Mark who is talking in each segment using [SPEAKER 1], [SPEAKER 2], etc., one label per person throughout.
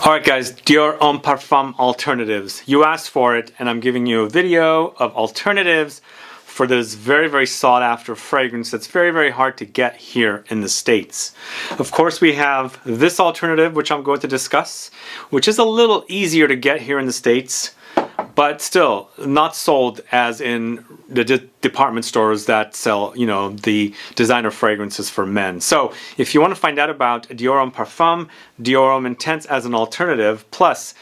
[SPEAKER 1] Alright guys, Dior Homme Parfum alternatives. You asked for it and I'm giving you a video of alternatives for this very sought after fragrance that's very hard to get here in the States. Of course we have this alternative which I'm going to discuss, which is a little easier to get here in the States, but still not sold as in the department stores that sell, you know, the designer fragrances for men. So if you want to find out about Dior Homme Parfum, Dior Homme Intense as an alternative, plus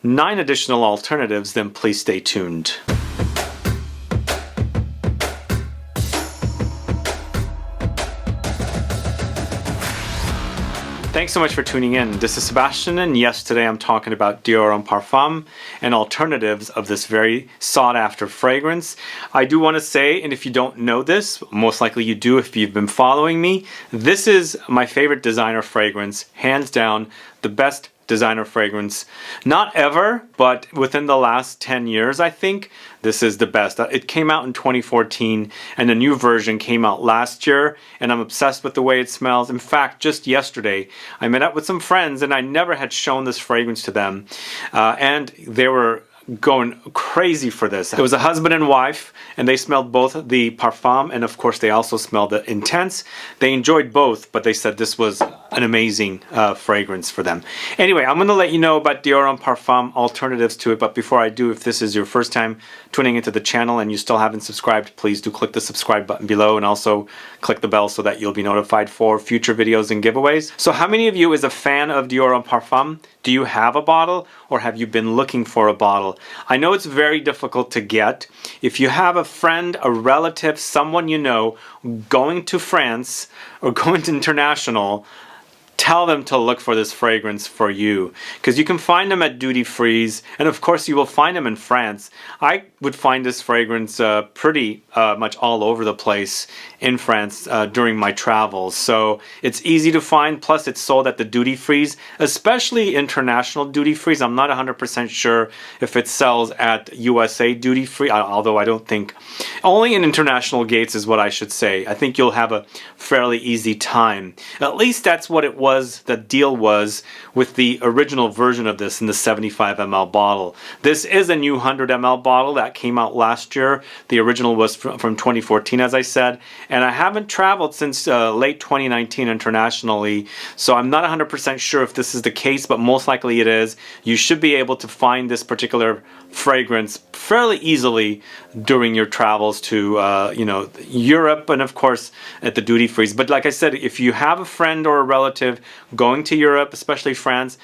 [SPEAKER 1] 9 additional alternatives, then please stay tuned. Thanks so much for tuning in. This is Sebastian, and yes, today I'm talking about Dior Homme Parfum and alternatives of this very sought after fragrance. I do want to say, and if you don't know this, most likely you do if you've been following me, this is my favorite designer fragrance, hands down, the best designer fragrance, not ever, but within the last 10 years, I think this is the best. It came out in 2014 and a new version came out last year, and I'm obsessed with the way it smells. In fact, just yesterday I met up with some friends and I never had shown this fragrance to them, and they were going crazy for this. It was a husband and wife, and they smelled both the Parfum and of course they also smelled the Intense. They enjoyed both, but they said this was an amazing fragrance for them. Anyway, I'm going to let you know about Dior Homme Parfum alternatives to it, but before I do, if this is your first time tuning into the channel and you still haven't subscribed, please do click the subscribe button below and also click the bell so that you'll be notified for future videos and giveaways. So how many of you is a fan of Dior Homme Parfum? Do you have a bottle or have you been looking for a bottle? I know it's very difficult to get. If you have a friend, a relative, someone you know going to France or going to international, tell them to look for this fragrance for you, because you can find them at duty frees, and of course you will find them in France. I would find this fragrance pretty much all over the place in France during my travels, so it's easy to find, plus it's sold at the duty frees, especially international duty frees. I'm not 100% sure if it sells at USA duty free, although I don't think, only in international gates is what I should say. I think you'll have a fairly easy time. At least that's what it was. The deal was with the original version of this in the 75 ml bottle. This is a new 100 ml bottle that came out last year. The original was from 2014, as I said, and I haven't traveled since late 2019 internationally, so I'm not 100% sure if this is the case, but most likely it is. You should be able to find this particular fragrance fairly easily during your travels to you know, Europe and of course at the duty frees. But like I said, if you have a friend or a relative going to Europe, especially France,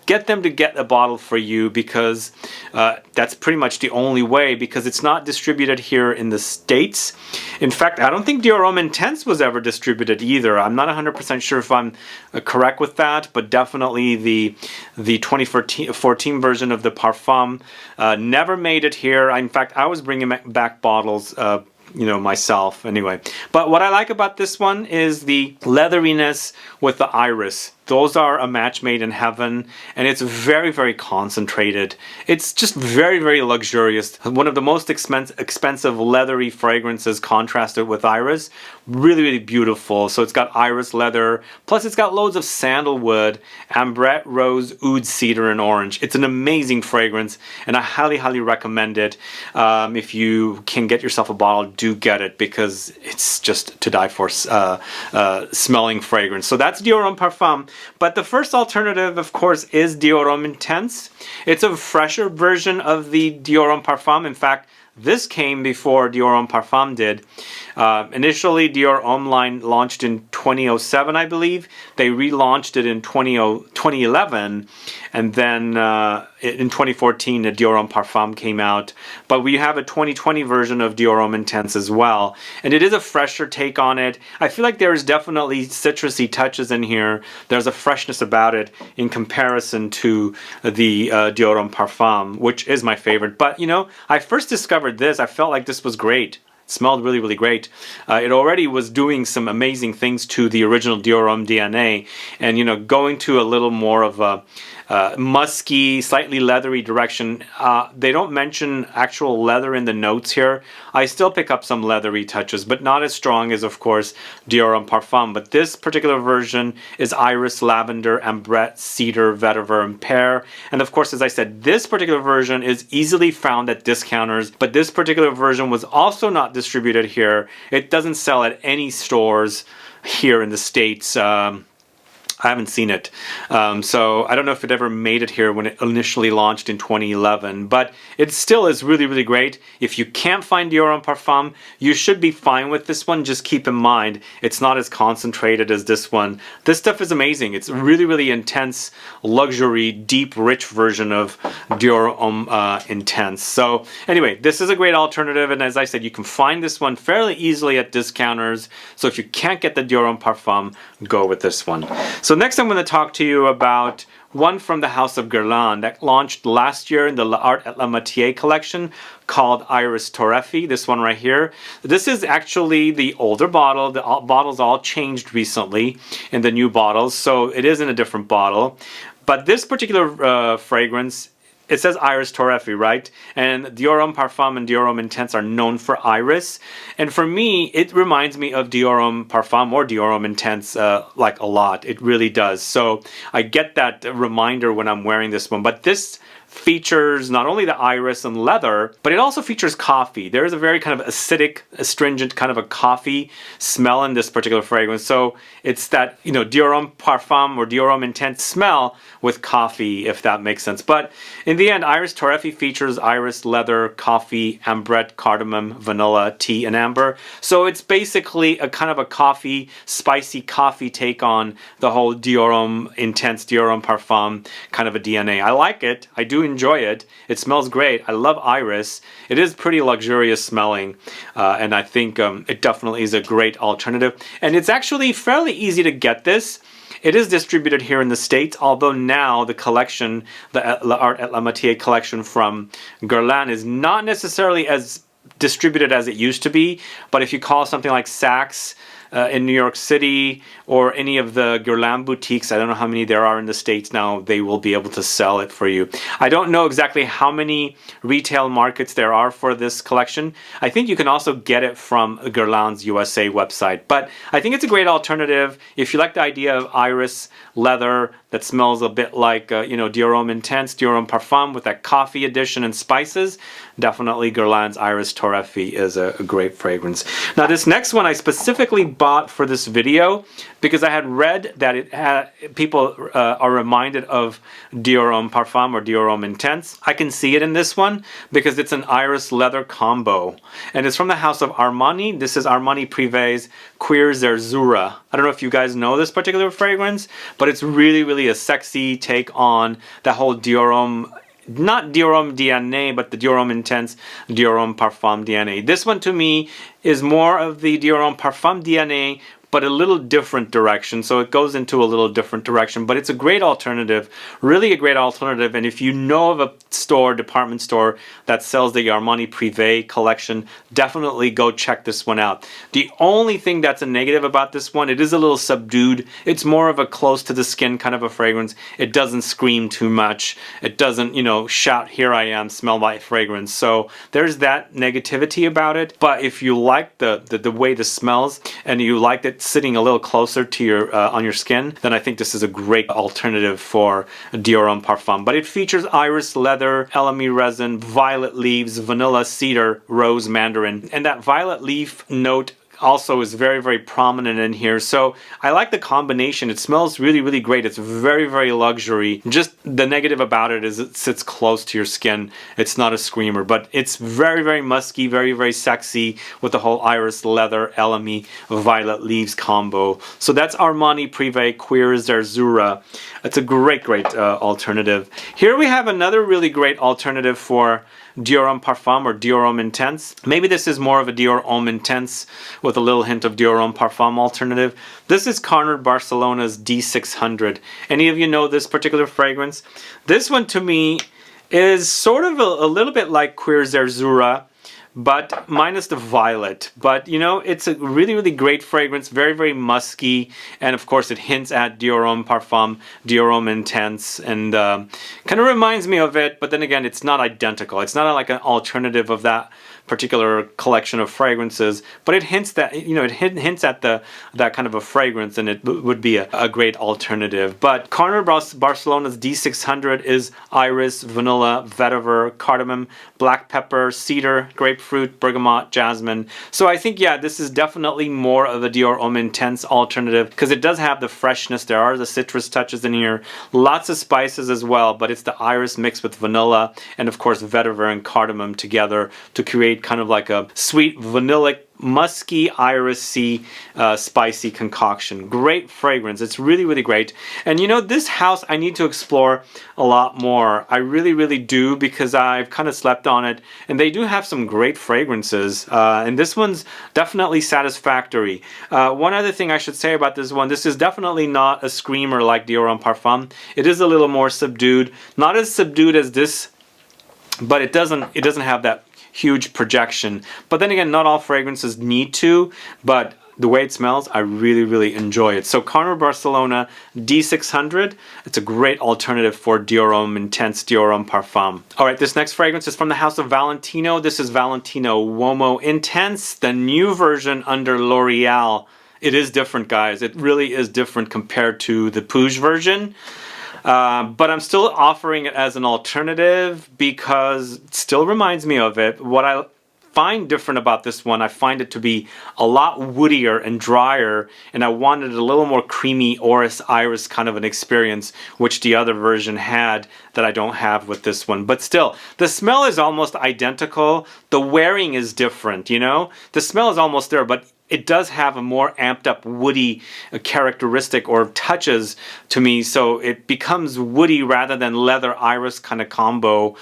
[SPEAKER 1] get them to get a bottle for you, because that's pretty much the only way, because it's not distributed here in the States. In fact, I don't think Dior Homme Intense was ever distributed either. I'm not 100% sure if I'm correct with that, but definitely the 2014 version of the Parfum never made it here. In fact, I was bringing back bottles you know, myself anyway. But what I like about this one is the leatheriness with the iris. Those are a match made in heaven, and it's very concentrated. It's just very luxurious. One of the most expensive leathery fragrances contrasted with iris. Really beautiful. So it's got iris leather, plus it's got loads of sandalwood, ambrette, rose, oud, cedar, and orange. It's an amazing fragrance, and I highly recommend it. If you can get yourself a bottle, do get it, because it's just to die for smelling fragrance. So that's Dior Homme Parfum. But the first alternative, of course, is Dior Homme Intense. It's a fresher version of the Dior Homme Parfum. In fact, this came before Dior Homme Parfum did. Initially, Dior Homme line launched in 2007, I believe. They relaunched it in 2011, and then in 2014, the Dior Homme Parfum came out. But we have a 2020 version of Dior Homme Intense as well, and it is a fresher take on it. I feel like there is definitely citrusy touches in here. There's a freshness about it in comparison to the Dior Homme Parfum, which is my favorite. But you know, I first discovered this. I felt like this was great. It smelled really great. It already was doing some amazing things to the original Dior Homme DNA, and you know, going to a little more of a musky, slightly leathery direction. They don't mention actual leather in the notes here. I still pick up some leathery touches, but not as strong as, of course, Dior Homme Parfum. But this particular version is Iris, Lavender, Ambrette, Cedar, Vetiver, and Pear. And of course, as I said, this particular version is easily found at discounters, but this particular version was also not distributed here. It doesn't sell at any stores here in the States. I haven't seen it. So I don't know if it ever made it here when it initially launched in 2011, but it still is really, really great. If you can't find Dior Homme Parfum, you should be fine with this one. Just keep in mind, it's not as concentrated as this one. This stuff is amazing. It's really, really intense, luxury, deep, rich version of Dior Homme Intense. So anyway, this is a great alternative, and as I said, you can find this one fairly easily at discounters. So if you can't get the Dior Homme Parfum, go with this one. So next I'm going to talk to you about one from the house of Guerlain that launched last year in the L'Art et la Métier collection called Iris TORREFIE, this one right here. This is actually the older bottle. The bottles all changed recently in the new bottles, so it is in a different bottle. But this particular fragrance, it says Iris TORREFIE, right? And Dior Homme Parfum and Dior Homme Intense are known for Iris. And for me, it reminds me of Dior Homme Parfum or Dior Homme Intense like a lot. It really does. So I get that reminder when I'm wearing this one. But this features not only the iris and leather, but it also features coffee. There is a very kind of acidic, astringent kind of a coffee smell in this particular fragrance. So it's that, you know, Dior Homme Parfum or Dior Homme Intense smell with coffee, if that makes sense. But in the end, Iris TORREFIE features iris, leather, coffee, ambrette, cardamom, vanilla, tea, and amber. So it's basically a kind of a coffee, spicy coffee take on the whole Dior Homme Intense, Dior Homme Parfum kind of a DNA. I like it. I do enjoy it. It smells great. I love iris. It is pretty luxurious smelling, and I think it definitely is a great alternative. And it's actually fairly easy to get this. It is distributed here in the States, although now the collection, the L'Art et la Métier collection from Guerlain, is not necessarily as distributed as it used to be. But if you call something like Saks in New York City or any of the Guerlain boutiques, I don't know how many there are in the States now, they will be able to sell it for you. I don't know exactly how many retail markets there are for this collection. I think you can also get it from Guerlain's USA website. But I think it's a great alternative if you like the idea of iris leather that smells a bit like you know, Dior Homme Intense, Dior Homme Parfum with that coffee addition and spices. Definitely Guerlain's Iris TORREFIE is a great fragrance. Now this next one I specifically bought for this video because I had read that it had, people are reminded of Dior Homme Parfum or Dior Homme Intense. I can see it in this one because it's an iris leather combo, and it's from the house of Armani. This is Armani Prive's CUIR ZERZURA. I don't know if you guys know this particular fragrance, but it's really, really a sexy take on the whole Dior Homme, not Dior Homme DNA, but the Dior Homme Intense, Dior Homme Parfum DNA. This one to me is more of the Dior Homme Parfum DNA, but a little different direction. So it goes into a little different direction, but it's a great alternative, really a great alternative. And if you know of a store, department store that sells the Armani Prive collection, definitely go check this one out. The only thing that's a negative about this one, it is a little subdued. It's more of a close to the skin kind of a fragrance. It doesn't scream too much. It doesn't, you know, shout, here I am, smell my fragrance. So there's that negativity about it. But if you like the way this smells and you like it sitting a little closer to your on your skin, then I think this is a great alternative for Dior Homme Parfum. But it features iris, leather, Elemi resin, violet leaves, vanilla, cedar, rose, mandarin, and that violet leaf note also is very, very prominent in here. So I like the combination. It smells really, really great. It's very, very luxury. Just the negative about it is it sits close to your skin. It's not a screamer, but it's very, very musky, very, very sexy with the whole iris, leather, Elemi, violet leaves combo. So that's Armani Prive CUIR ZERZURA. It's a great, great alternative. Here we have another really great alternative for Dior Homme Parfum or Dior Homme Intense. Maybe this is more of a Dior Homme Intense with a little hint of Dior Homme Parfum alternative. This is Carner Barcelona's D600. Any of you know this particular fragrance? This one to me is sort of a little bit like CUIR ZERZURA, but minus the violet. But you know, it's a really, really great fragrance, very, very musky, and of course it hints at Dior Homme Parfum, Dior Homme Intense, and kind of reminds me of it, but then again, it's not identical. It's not like an alternative of that particular collection of fragrances, but it hints that, you know, it hints at that kind of a fragrance, and it would be a great alternative. But Carner Barcelona's D600 is iris, vanilla, vetiver, cardamom, black pepper, cedar, grapefruit, bergamot, jasmine. So I think, yeah, this is definitely more of a Dior Homme Intense alternative, because it does have the freshness. There are the citrus touches in here, lots of spices as well, but it's the iris mixed with vanilla and of course vetiver and cardamom together to create kind of like a sweet vanillic, musky, irisy, spicy concoction. Great fragrance. It's really, really great. And you know, this house I need to explore a lot more. I really, really do, because I've kind of slept on it, and they do have some great fragrances, and this one's definitely satisfactory. One other thing I should say about this one, this is definitely not a screamer like Dior Homme Parfum. It is a little more subdued, not as subdued as this, but it doesn't have that huge projection. But then again, not all fragrances need to, but the way it smells, I really, really enjoy it. So Carner Barcelona D600, it's a great alternative for Dior Homme Intense, Dior Homme Parfum. Alright, this next fragrance is from the house of Valentino. This is Valentino UOMO Intense, the new version under L'Oreal. It is different, guys. It really is different compared to the Puig version. But I'm still offering it as an alternative because it still reminds me of it. What I find different about this one, I find it to be a lot woodier and drier, and I wanted a little more creamy orris iris kind of an experience, which the other version had that I don't have with this one. But still, the smell is almost identical. The wearing is different, you know? The smell is almost there, but it does have a more amped up woody characteristic or touches to me, so it becomes woody rather than leather iris kind of combo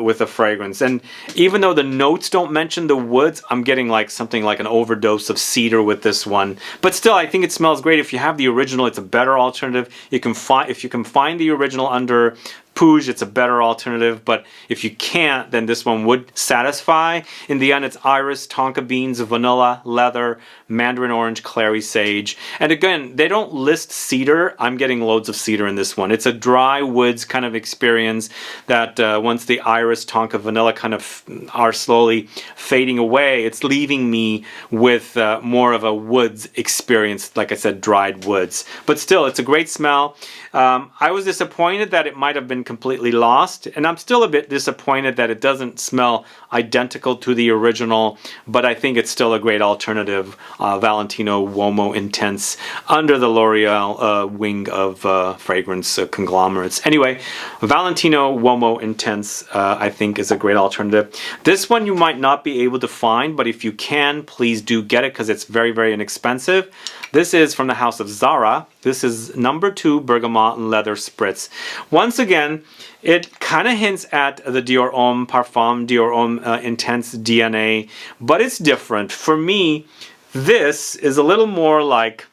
[SPEAKER 1] with a fragrance. And even though the notes don't mention the woods, I'm getting like something like an overdose of cedar with this one. But still, I think it smells great. If you have the original, it's a better alternative. You can find, if you can find the original under Puig, it's a better alternative, but if you can't, then this one would satisfy. In the end, it's iris, tonka beans, vanilla, leather, mandarin orange, clary sage. And again, they don't list cedar. I'm getting loads of cedar in this one. It's a dry woods kind of experience that once the iris, tonka, vanilla kind of are slowly fading away, it's leaving me with more of a woods experience, like I said, dried woods. But still, it's a great smell. I was disappointed that it might have been completely lost, and I'm still a bit disappointed that it doesn't smell identical to the original, but I think it's still a great alternative. Valentino UOMO Intense under the L'Oreal wing of fragrance conglomerates. Anyway, Valentino UOMO Intense I think is a great alternative. This one you might not be able to find, but if you can, please do get it because it's very, very inexpensive. This is from the house of Zara. This is number 2 Bergamot and Leather Spritz. Once again, it kind of hints at the Dior Homme Parfum, Dior Homme Intense DNA, but it's different. For me, this is a little more like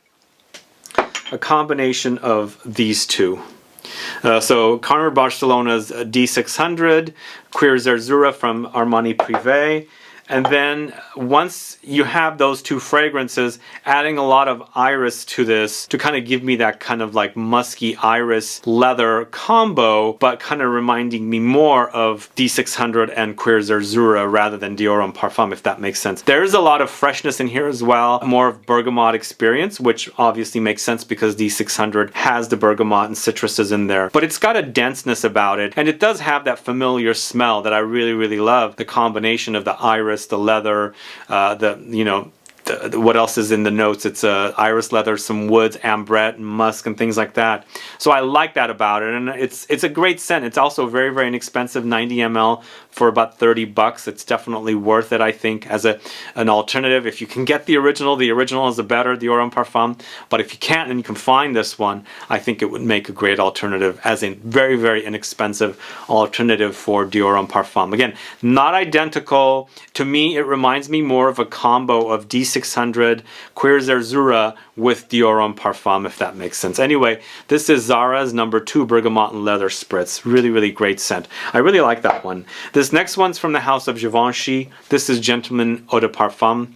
[SPEAKER 1] a combination of these two. So Carner Barcelona's D600, CUIR ZERZURA from Armani PRIVE. And then once you have those two fragrances, adding a lot of iris to this to kind of give me that kind of like musky iris leather combo, but kind of reminding me more of D600 and CUIR ZERZURA rather than Dior Homme Parfum, if that makes sense. There's a lot of freshness in here as well, more of bergamot experience, which obviously makes sense because D600 has the bergamot and citruses in there. But it's got a denseness about it, and it does have that familiar smell that I really, really love. The combination of the iris, the leather, what else is in the notes? It's iris leather, some woods, ambrette, and musk, and things like that. So I like that about it, and it's a great scent. It's also very, very inexpensive, 90 ml for about 30 bucks. It's definitely worth it, I think, as an alternative. If you can get the original is the better, Dior Homme Parfum. But if you can't and you can find this one, I think it would make a great alternative as a very, very inexpensive alternative for Dior Homme Parfum. Again, not identical. To me, it reminds me more of a combo of D600, CUIR ZERZURA with Dior Homme Parfum, if that makes sense. Anyway, this is Zara's #2 Bergamot and Leather Spritz. Really, really great scent. I really like that one. This next one's from the house of Givenchy. This is Gentleman Eau de Parfum.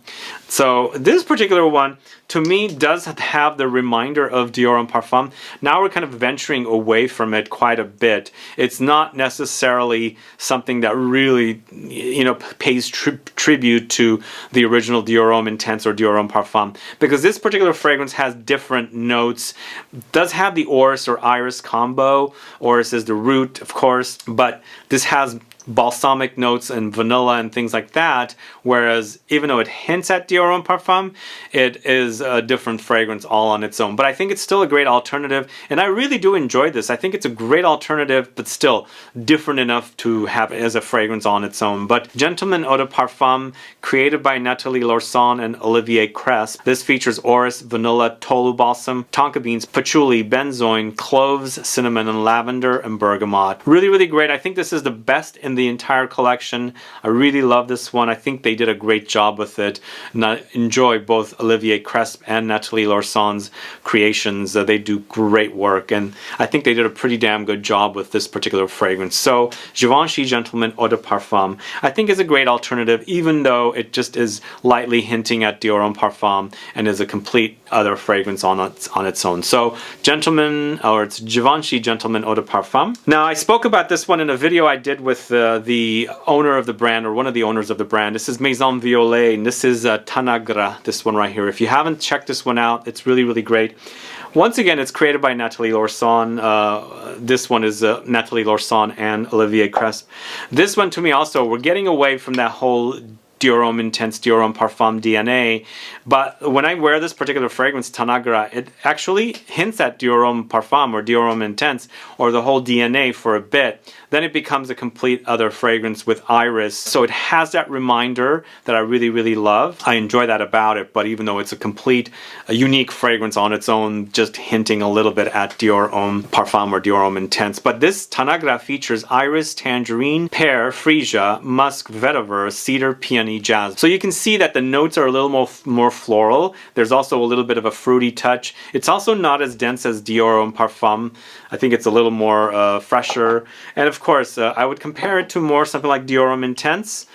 [SPEAKER 1] So this particular one, to me, does have the reminder of Dior Homme Parfum. Now we're kind of venturing away from it quite a bit. It's not necessarily something that really, you know, pays tribute to the original Dior Homme Intense or Dior Homme Parfum, because this particular fragrance has different notes. Does have the orris or iris combo. Orris is the root, of course, but this has balsamic notes and vanilla and things like that, whereas even though it hints at Dior Homme Parfum, it is a different fragrance all on its own. But I think it's still a great alternative, and I really do enjoy this. I think it's a great alternative, but still different enough to have it as a fragrance on its own. But Gentleman Eau de Parfum, created by Nathalie Lorson and Olivier Cresp. This features orris, vanilla, tolu balsam, tonka beans, patchouli, benzoin, cloves, cinnamon, and lavender, and bergamot. Really, really great. I think this is the best in the entire collection. I really love this one. I think they did a great job with it, and I enjoy both Olivier Cresp and Nathalie Lorson's creations. They do great work, and I think they did a pretty damn good job with this particular fragrance. So Givenchy Gentleman Eau de Parfum, I think, is a great alternative, even though it just is lightly hinting at Dior Homme Parfum and is a complete other fragrance on its own. So Gentleman, or it's Givenchy Gentleman Eau de Parfum. Now, I spoke about this one in a video I did with the owner of the brand, or one of the owners of the brand. This is Maison Violet, and this is Tanagra, this one right here. If you haven't checked this one out, it's really, really great. Once again, it's created by Nathalie Lorson. This one is Nathalie Lorson and Olivier Cresp. This one, to me also, we're getting away from that whole Dior Homme Intense, Dior Homme Parfum DNA, but when I wear this particular fragrance, Tanagra, it actually hints at Dior Homme Parfum or Dior Homme Intense or the whole DNA for a bit. Then it becomes a complete other fragrance with iris. So it has that reminder that I really, really love. I enjoy that about it, but even though it's a unique fragrance on its own, just hinting a little bit at Dior Homme Parfum or Dior Homme Intense. But this Tanagra features iris, tangerine, pear, freesia, musk, vetiver, cedar, peony, jasmine. So you can see that the notes are a little more floral. There's also a little bit of a fruity touch. It's also not as dense as Dior Homme Parfum. I think it's a little more fresher. And of course, I would compare it to more something like Dior Homme Intense,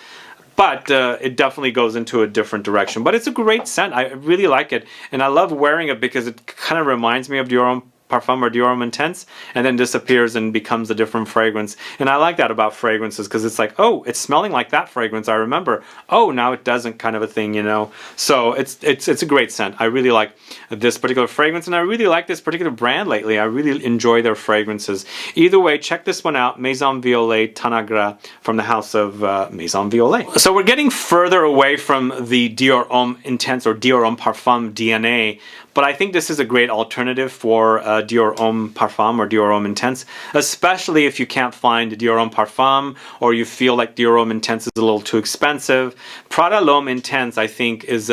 [SPEAKER 1] but it definitely goes into a different direction. But it's a great scent. I really like it, and I love wearing it because it kind of reminds me of Dior Homme Parfum or Dior Homme Intense, and then disappears and becomes a different fragrance. And I like that about fragrances, because it's like, oh, it's smelling like that fragrance I remember. Oh, now it doesn't, kind of a thing, you know. So it's a great scent. I really like this particular fragrance, and I really like this particular brand lately. I really enjoy their fragrances. Either way, check this one out, Maison Violet Tanagra, from the house of Maison Violet. So we're getting further away from the Dior Homme Intense or Dior Homme Parfum DNA, but I think this is a great alternative for Dior Homme Parfum or Dior Homme Intense, especially if you can't find Dior Homme Parfum or you feel like Dior Homme Intense is a little too expensive. Prada L'Homme Intense, I think, is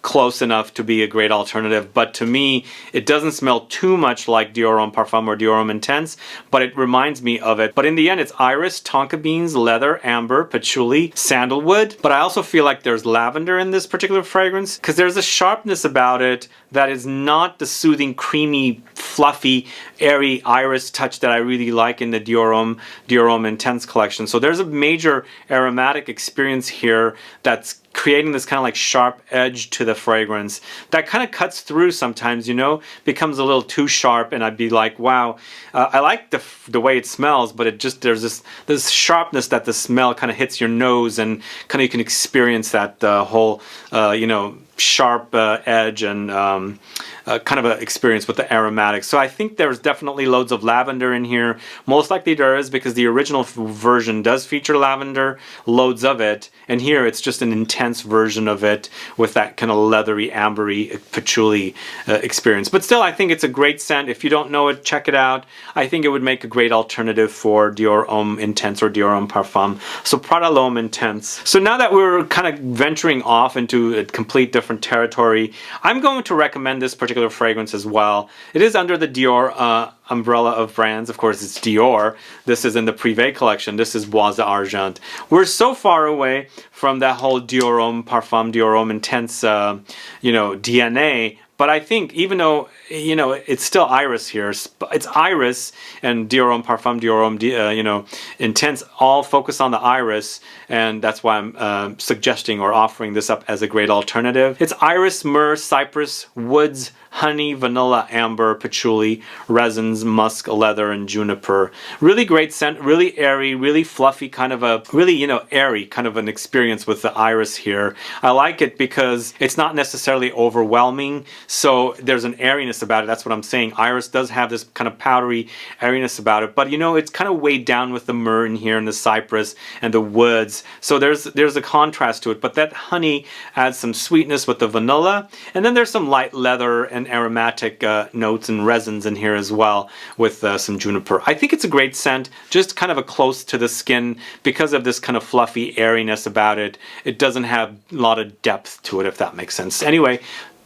[SPEAKER 1] close enough to be a great alternative, but to me, it doesn't smell too much like Dior Homme Parfum or Dior Homme Intense, but it reminds me of it. But in the end, it's iris, tonka beans, leather, amber, patchouli, sandalwood. But I also feel like there's lavender in this particular fragrance, because there's a sharpness about it that is not the soothing, creamy, fluffy, airy iris touch that I really like in the Dior Homme Intense collection. So there's a major aromatic experience here that's creating this kind of like sharp edge to the fragrance that kind of cuts through sometimes, you know, becomes a little too sharp, and I'd be like, wow, I like the way it smells, but it just, there's this sharpness that the smell kind of hits your nose, and kind of you can experience that whole, you know, sharp edge and kind of an experience with the aromatics. So I think there's definitely loads of lavender in here. Most likely there is, because the original version does feature lavender, loads of it, and here it's just an intense version of it with that kind of leathery, ambery, patchouli experience. But still, I think it's a great scent. If you don't know it, check it out. I think it would make a great alternative for Dior Homme Intense or Dior Homme Parfum. So Prada L'Homme Intense. So now that we're kind of venturing off into a complete different territory, I'm going to recommend this particular fragrance as well. It is under the Dior umbrella of brands. Of course, it's Dior. This is in the Prive collection. This is Bois d'Argent. We're so far away from that whole Dior Homme Parfum, Dior Homme Intense, you know, DNA. But But I think even though, you know, it's still iris here, it's iris and Dior Homme Parfum, Dior Homme, you know, Intense all focus on the iris, and that's why I'm suggesting or offering this up as a great alternative. It's iris, myrrh, cypress, woods, honey, vanilla, amber, patchouli, resins, musk, leather, and juniper. Really great scent, really airy, really fluffy, kind of a really, you know, airy kind of an experience with the iris here. I like it because it's not necessarily overwhelming, so there's an airiness about it. That's what I'm saying. Iris does have this kind of powdery airiness about it, but you know, it's kind of weighed down with the myrrh in here and the cypress and the woods. So there's a contrast to it, but that honey adds some sweetness with the vanilla, and then there's some light leather and aromatic notes and resins in here as well with some juniper. I think it's a great scent, just kind of a close to the skin because of this kind of fluffy airiness about it. It doesn't have a lot of depth to it, if that makes sense. Anyway,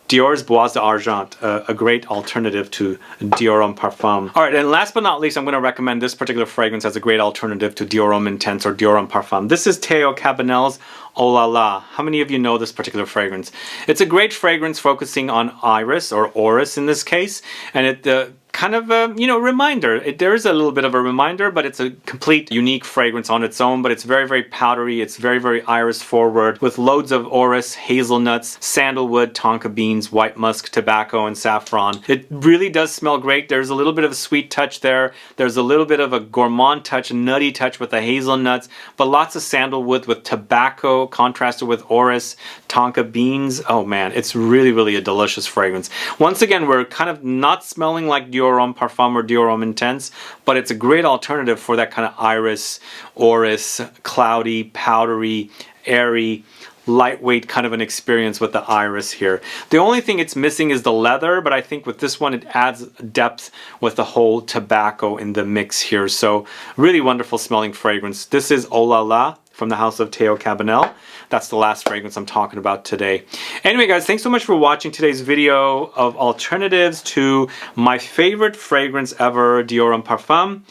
[SPEAKER 1] Dior's Bois d'Argent, a great alternative to Dior Homme Parfum. Alright, and last but not least, I'm going to recommend this particular fragrance as a great alternative to Dior Homme Intense or Dior Homme Parfum. This is Théo Cabanel's Oh La La. How many of you know this particular fragrance? It's a great fragrance focusing on iris, or orris in this case, and it kind of a, you know, reminder. There is a little bit of a reminder, but it's a complete unique fragrance on its own, but it's very, very powdery. It's very, very iris forward with loads of orris, hazelnuts, sandalwood, tonka beans, white musk, tobacco, and saffron. It really does smell great. There's a little bit of a sweet touch there. There's a little bit of a gourmand touch, a nutty touch with the hazelnuts, but lots of sandalwood with tobacco contrasted with orris, tonka beans. Oh man, it's really, really a delicious fragrance. Once again, we're kind of not smelling like Dior Homme Parfum or Dior Homme Intense, but it's a great alternative for that kind of iris, orris, cloudy, powdery, airy, lightweight kind of an experience with the iris here. The only thing it's missing is the leather, but I think with this one it adds depth with the whole tobacco in the mix here. So really wonderful smelling fragrance. This is Oh La La from the house of Théo Cabanel. That's the last fragrance I'm talking about today. Anyway guys, thanks so much for watching today's video of alternatives to my favorite fragrance ever, Dior Homme Parfum.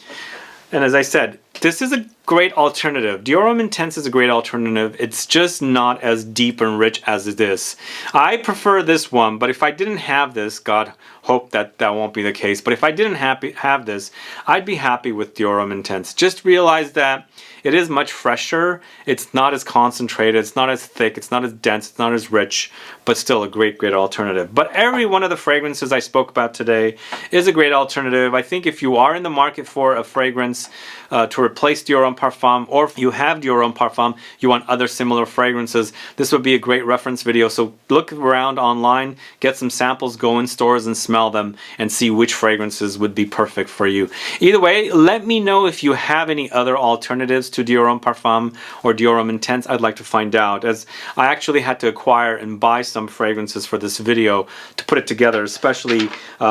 [SPEAKER 1] And as I said, this is a great alternative. Dior Homme Intense is a great alternative. It's just not as deep and rich as this. I prefer this one, but if I didn't have this, God hope that that won't be the case, but if I didn't have this, I'd be happy with Dior Homme Intense. Just realize that it is much fresher. It's not as concentrated. It's not as thick. It's not as dense. It's not as rich, but still a great, great alternative. But every one of the fragrances I spoke about today is a great alternative. I think if you are in the market for a fragrance to replace Dior Homme Parfum, or if you have Dior Homme Parfum, you want other similar fragrances, this would be a great reference video. So look around online, get some samples, go in stores and smell them and see which fragrances would be perfect for you. Either way, let me know if you have any other alternatives to Dior Homme Parfum or Dior Homme Intense. I'd like to find out, as I actually had to acquire and buy some fragrances for this video to put it together, especially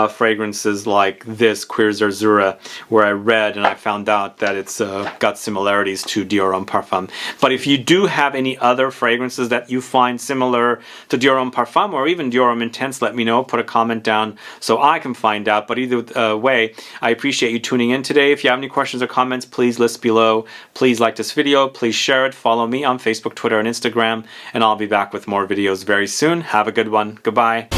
[SPEAKER 1] fragrances like this, CUIR ZERZURA, where I read and I found out that it's got similarities to Dior Homme Parfum. But if you do have any other fragrances that you find similar to Dior Homme Parfum or even Dior Homme Intense, let me know. Put a comment down so I can find out. But either way, I appreciate you tuning in today. If you have any questions or comments, please list below. Please like this video. Please share it. Follow me on Facebook, Twitter, and Instagram. And I'll be back with more videos very soon. Have a good one. Goodbye.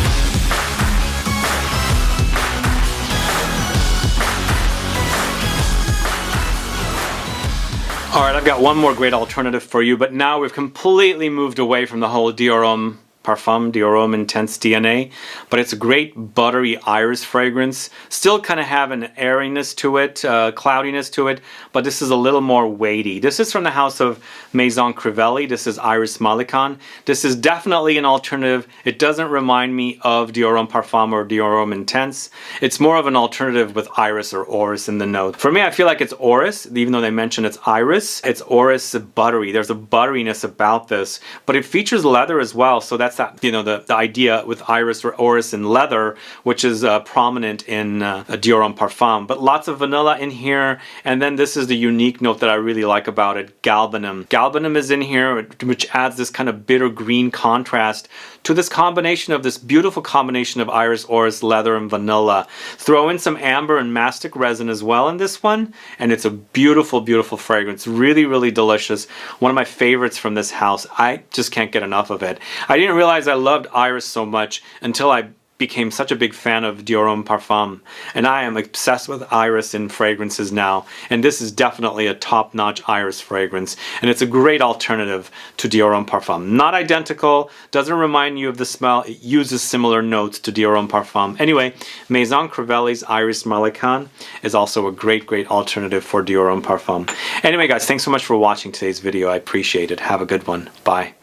[SPEAKER 1] Alright, I've got one more great alternative for you, but now we've completely moved away from the whole Dior Homme Parfum, Dior Homme Intense DNA, but it's a great buttery iris fragrance. Still kind of have an airiness to it, cloudiness to it, but this is a little more weighty. This is from the house of Maison Crivelli. This is Iris Malikan. This is definitely an alternative. It doesn't remind me of Dior Homme Parfum or Dior Homme Intense. It's more of an alternative with iris or orris in the note. For me, I feel like it's orris, even though they mention it's iris. It's orris buttery. There's a butteriness about this, but it features leather as well, so that's that, you know, the idea with iris or orris and leather, which is prominent in Dior Homme Parfum. But lots of vanilla in here, and then this is the unique note that I really like about it, galbanum. Galbanum is in here, which adds this kind of bitter green contrast to this combination of this beautiful combination of iris, orris, leather, and vanilla. Throw in some amber and mastic resin as well in this one, and it's a beautiful, beautiful fragrance. Really, really delicious. One of my favorites from this house. I just can't get enough of it. I didn't realize I loved iris so much until I became such a big fan of Dior Homme Parfum, and I am obsessed with iris in fragrances now, and this is definitely a top-notch iris fragrance, and it's a great alternative to Dior Homme Parfum. Not identical, doesn't remind you of the smell, it uses similar notes to Dior Homme Parfum. Anyway, Maison Crivelli's Iris Malikan is also a great alternative for Dior Homme Parfum. Anyway guys, thanks so much for watching today's video. I appreciate it. Have a good one. Bye.